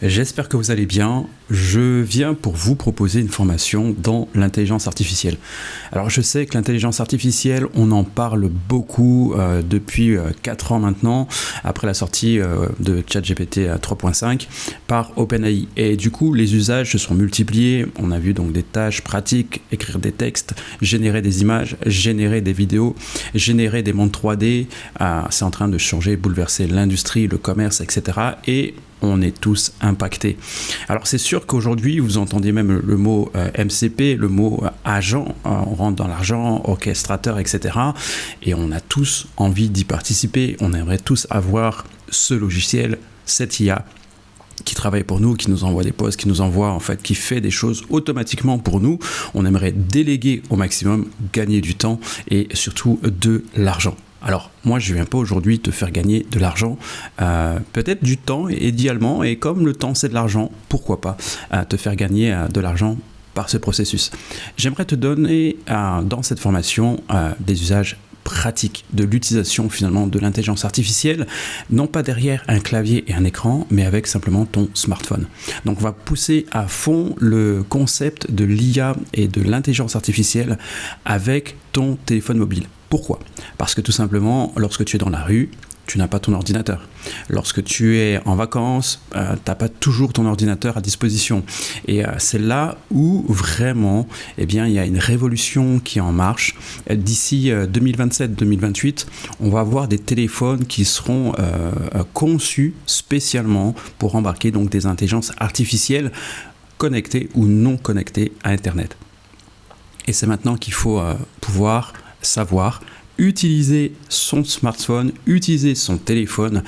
J'espère que vous allez bien. Je viens pour vous proposer une formation dans l'intelligence artificielle. Alors je sais que l'intelligence artificielle, on en parle beaucoup depuis 4 ans maintenant, après la sortie de ChatGPT 3.5 par OpenAI. Et du coup, les usages se sont multipliés. On a vu donc des tâches pratiques, écrire des textes, générer des images, générer des vidéos, générer des mondes 3D. C'est en train de changer, bouleverser l'industrie, le commerce, etc. Et on est tous impactés. Alors c'est sûr qu'aujourd'hui, vous entendez même le mot MCP, le mot agent, on rentre dans l'argent, orchestrateur, etc. Et on a tous envie d'y participer, on aimerait tous avoir ce logiciel, cette IA qui travaille pour nous, qui nous envoie des posts, qui nous envoie en fait, qui fait des choses automatiquement pour nous. On aimerait déléguer au maximum, gagner du temps et surtout de l'argent. Alors, moi, je ne viens pas aujourd'hui te faire gagner de l'argent, peut-être du temps, idéalement, et comme le temps, c'est de l'argent, pourquoi pas te faire gagner de l'argent par ce processus. J'aimerais te donner, dans cette formation, des usages pratique de l'utilisation finalement de l'intelligence artificielle, non pas derrière un clavier et un écran, mais avec simplement ton smartphone. Donc on va pousser à fond le concept de l'IA et de l'intelligence artificielle avec ton téléphone mobile. Pourquoi ? Parce que tout simplement, lorsque tu es dans la rue, tu n'as pas ton ordinateur. Lorsque tu es en vacances, tu n'as pas toujours ton ordinateur à disposition. Et c'est là où vraiment, il y a une révolution qui est en marche. D'ici 2027-2028, on va avoir des téléphones qui seront conçus spécialement pour embarquer donc des intelligences artificielles connectées ou non connectées à Internet. Et c'est maintenant qu'il faut pouvoir savoir utiliser son smartphone, utiliser son téléphone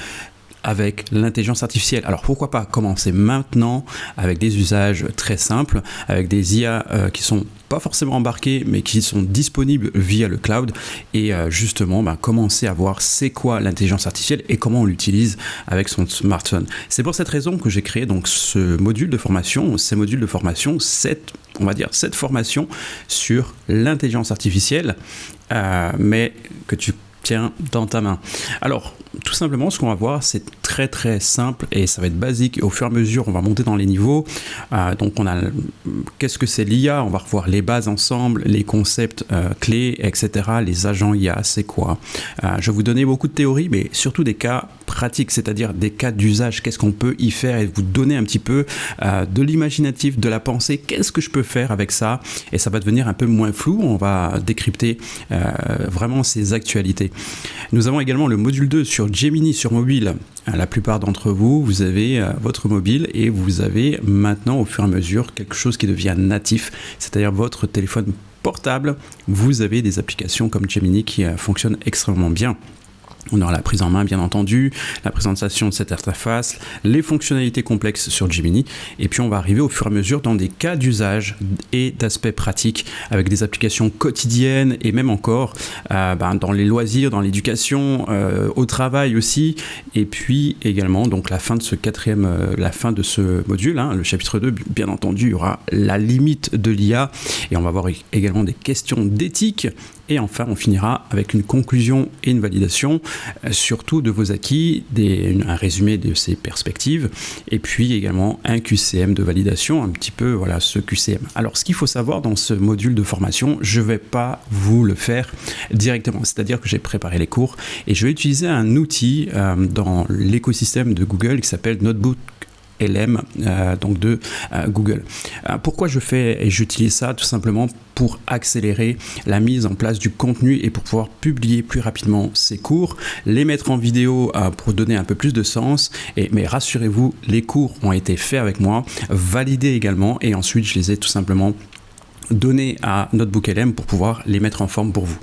avec l'intelligence artificielle. Alors pourquoi pas commencer maintenant avec des usages très simples, avec des IA qui sont pas forcément embarqués, mais qui sont disponibles via le cloud et justement commencer à voir c'est quoi l'intelligence artificielle et comment on l'utilise avec son smartphone. C'est pour cette raison que j'ai créé donc ce module de formation, cette formation sur l'intelligence artificielle, mais que tu tiens dans ta main. Alors, tout simplement, ce qu'on va voir, c'est très très simple et ça va être basique. Et au fur et à mesure, on va monter dans les niveaux. Donc, on a qu'est-ce que c'est l'IA ? On va revoir les bases ensemble, les concepts clés, etc. Les agents IA, c'est quoi ? Je vais vous donner beaucoup de théories, mais surtout des cas pratiques, c'est-à-dire des cas d'usage. Qu'est-ce qu'on peut y faire et vous donner un petit peu de l'imaginatif, de la pensée. Qu'est-ce que je peux faire avec ça ? Et ça va devenir un peu moins flou. On va décrypter vraiment ces actualités. Nous avons également le module 2 sur Gemini sur mobile. La plupart d'entre vous, vous avez votre mobile et vous avez maintenant au fur et à mesure quelque chose qui devient natif, c'est-à-dire votre téléphone portable. Vous avez des applications comme Gemini qui fonctionnent extrêmement bien. On aura la prise en main, bien entendu, la présentation de cette interface, les fonctionnalités complexes sur Gemini, et puis on va arriver au fur et à mesure dans des cas d'usage et d'aspects pratiques avec des applications quotidiennes et même encore dans les loisirs, dans l'éducation, au travail aussi, et puis également donc la fin de ce module, le chapitre 2, bien entendu, il y aura la limite de l'IA et on va voir également des questions d'éthique. Et enfin, on finira avec une conclusion et une validation, surtout de vos acquis, un résumé de ces perspectives, et puis également un QCM de validation, un petit peu, ce QCM. Alors, ce qu'il faut savoir dans ce module de formation, je ne vais pas vous le faire directement, c'est-à-dire que j'ai préparé les cours, et je vais utiliser un outil dans l'écosystème de Google qui s'appelle Notebook LM de Google. Pourquoi j'utilise ça ? Tout simplement pour accélérer la mise en place du contenu et pour pouvoir publier plus rapidement ces cours, les mettre en vidéo pour donner un peu plus de sens. Mais rassurez-vous, les cours ont été faits avec moi, validés également, et ensuite je les ai tout simplement donnés à Notebook LM pour pouvoir les mettre en forme pour vous.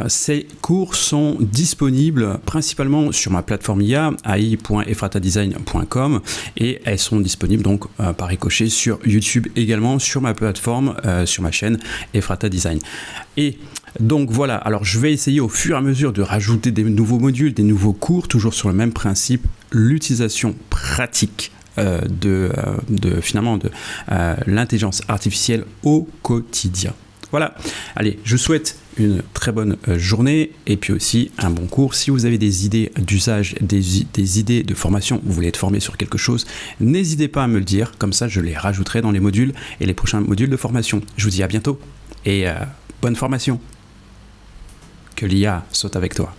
Ces cours sont disponibles principalement sur ma plateforme IA, ai.efratadesign.com, et elles sont disponibles donc par ricochet sur YouTube également, sur ma plateforme, sur ma chaîne Efrata Design. Et donc voilà, alors je vais essayer au fur et à mesure de rajouter des nouveaux modules, des nouveaux cours, toujours sur le même principe, l'utilisation pratique de l'intelligence artificielle au quotidien. Voilà, allez, je vous souhaite une très bonne journée et puis aussi un bon cours. Si vous avez des idées d'usage, des idées de formation, vous voulez être formé sur quelque chose, n'hésitez pas à me le dire, comme ça je les rajouterai dans les modules et les prochains modules de formation. Je vous dis à bientôt et bonne formation. Que l'IA soit avec toi.